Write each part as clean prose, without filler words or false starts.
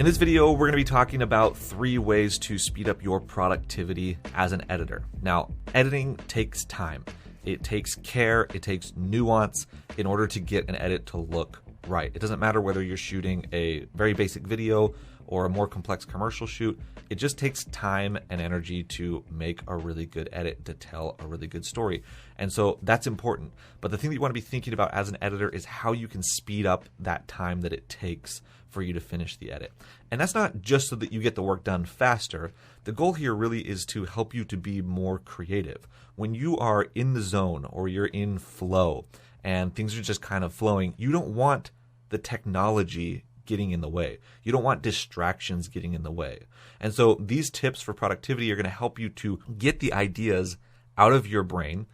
In this video, we're going to be talking about 3 ways to speed up your productivity as an editor. Now, editing takes time. It takes care, it takes nuance in order to get an edit to look right. It doesn't matter whether you're shooting a very basic video or a more complex commercial shoot. It just takes time and energy to make a really good edit, to tell a really good story. And so that's important. But the thing that you want to be thinking about as an editor is how you can speed up that time that it takes for you to finish the edit. And that's not just so that you get the work done faster. The goal here really is to help you to be more creative. When you are in the zone or you're in flow and things are just kind of flowing, you don't want the technology getting in the way. You don't want distractions getting in the way. And so these tips for productivity are going to help you to get the ideas out of your brain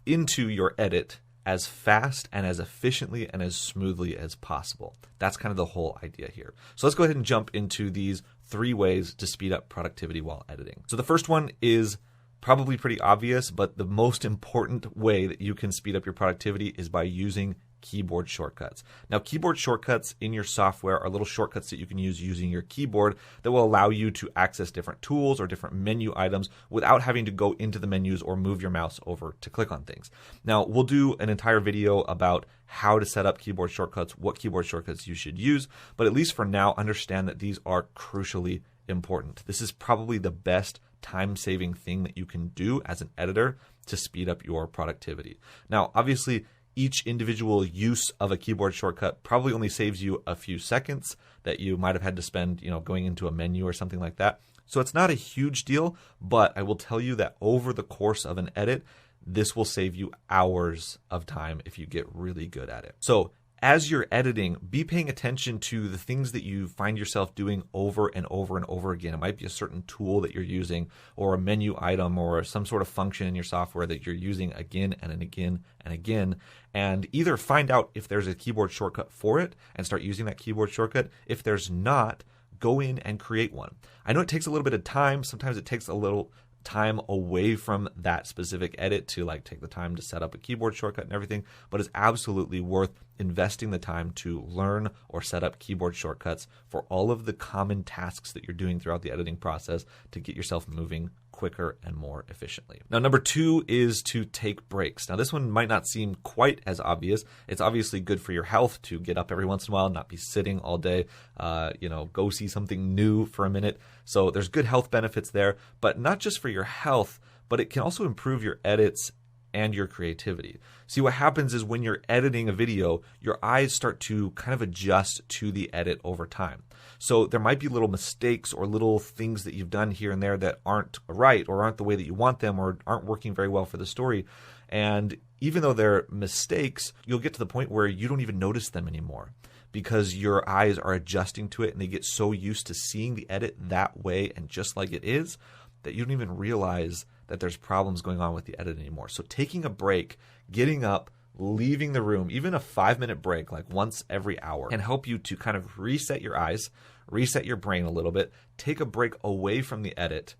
into your edit as fast and as efficiently and as smoothly as possible. That's kind of the whole idea here. So let's go ahead and jump into these 3 ways to speed up productivity while editing. So the first one is probably pretty obvious, but the most important way that you can speed up your productivity is by using keyboard shortcuts. Now, keyboard shortcuts in your software are little shortcuts that you can use using your keyboard that will allow you to access different tools or different menu items without having to go into the menus or move your mouse over to click on things. Now, we'll do an entire video about how to set up keyboard shortcuts, what keyboard shortcuts you should use, but at least for now, understand that these are crucially important. This is probably the best time-saving thing that you can do as an editor to speed up your productivity. Now, obviously, each individual use of a keyboard shortcut probably only saves you a few seconds that you might have had to spend, going into a menu or something like that. So it's not a huge deal, but I will tell you that over the course of an edit, this will save you hours of time if you get really good at it. So as you're editing, be paying attention to the things that you find yourself doing over and over and over again. It might be a certain tool that you're using or a menu item or some sort of function in your software that you're using again and again and again. And either find out if there's a keyboard shortcut for it and start using that keyboard shortcut. If there's not, go in and create one. I know it takes a little bit of time. Sometimes it takes a little time away from that specific edit to take the time to set up a keyboard shortcut and everything, but it's absolutely worth investing the time to learn or set up keyboard shortcuts for all of the common tasks that you're doing throughout the editing process to get yourself moving quicker and more efficiently. Now, number 2 is to take breaks. Now, this one might not seem quite as obvious. It's obviously good for your health to get up every once in a while, not be sitting all day, go see something new for a minute. So there's good health benefits there, but not just for your health, but it can also improve your edits and your creativity. See, what happens is when you're editing a video, your eyes start to kind of adjust to the edit over time. So there might be little mistakes or little things that you've done here and there that aren't right or aren't the way that you want them or aren't working very well for the story. And even though they're mistakes, you'll get to the point where you don't even notice them anymore because your eyes are adjusting to it and they get so used to seeing the edit that way and just like it is that you don't even realize that there's problems going on with the edit anymore. So taking a break, getting up, leaving the room, even a 5-minute break, like once every hour, can help you to kind of reset your eyes, reset your brain a little bit, take a break away from the edit,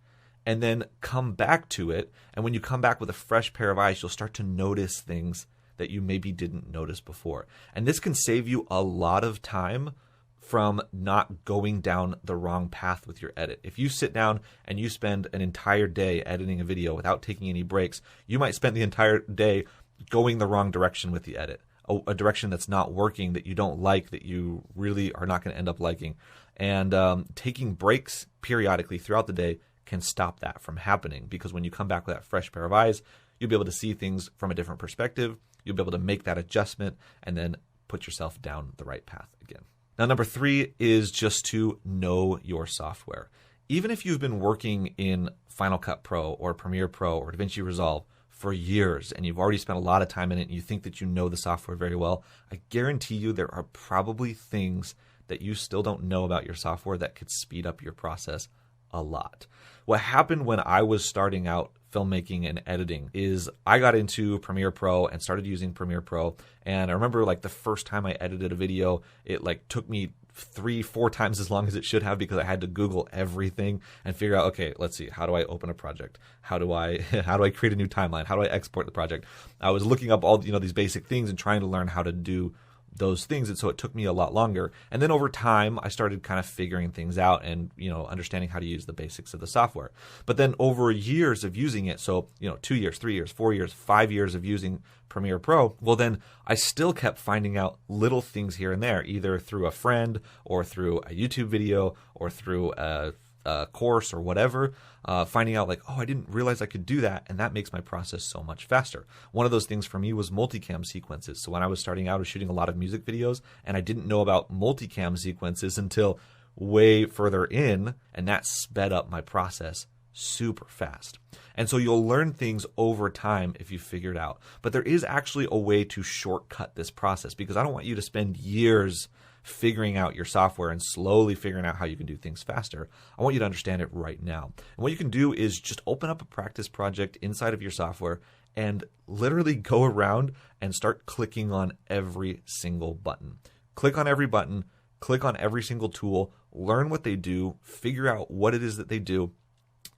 and then come back to it. And when you come back with a fresh pair of eyes, you'll start to notice things that you maybe didn't notice before. And this can save you a lot of time from not going down the wrong path with your edit. If you sit down and you spend an entire day editing a video without taking any breaks, you might spend the entire day going the wrong direction with the edit, a direction that's not working, that you don't like, that you really are not going to end up liking. And taking breaks periodically throughout the day can stop that from happening, because when you come back with that fresh pair of eyes, you'll be able to see things from a different perspective. You'll be able to make that adjustment and then put yourself down the right path again. Now, number 3 is just to know your software. Even if you've been working in Final Cut Pro or Premiere Pro or DaVinci Resolve for years and you've already spent a lot of time in it and you think that you know the software very well, I guarantee you there are probably things that you still don't know about your software that could speed up your process a lot. What happened when I was starting out filmmaking and editing is I got into Premiere Pro and started using Premiere Pro. And I remember the first time I edited a video, it took me 3-4 times as long as it should have because I had to Google everything and figure out, okay, let's see, how do I open a project? How do I create a new timeline? How do I export the project? I was looking up all these basic things and trying to learn how to do those things. And so it took me a lot longer. And then over time, I started kind of figuring things out and, understanding how to use the basics of the software. But then over years of using it, so, 2 years, 3 years, 4 years, 5 years of using Premiere Pro, well, then I still kept finding out little things here and there, either through a friend or through a YouTube video or through a course or whatever, finding out like, oh, I didn't realize I could do that. And that makes my process so much faster. One of those things for me was multicam sequences. So when I was starting out, I was shooting a lot of music videos and I didn't know about multicam sequences until way further in, and that sped up my process super fast. And so you'll learn things over time if you figure it out. But there is actually a way to shortcut this process, because I don't want you to spend years figuring out your software and slowly figuring out how you can do things faster. I want you to understand it right now. And what you can do is just open up a practice project inside of your software and literally go around and start clicking on every single button. Click on every button, click on every single tool, learn what they do, figure out what it is that they do,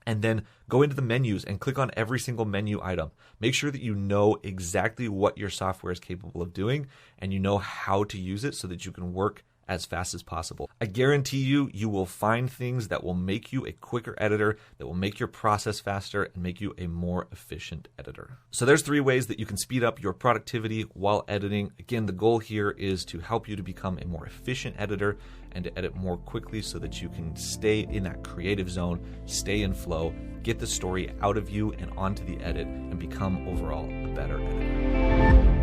and then go into the menus and click on every single menu item. Make sure that you know exactly what your software is capable of doing and you know how to use it so that you can work as fast as possible. I guarantee you will find things that will make you a quicker editor, that will make your process faster and make you a more efficient editor. So there's 3 ways that you can speed up your productivity while editing. Again, the goal here is to help you to become a more efficient editor and to edit more quickly so that you can stay in that creative zone, stay in flow, get the story out of you and onto the edit, and become overall a better editor.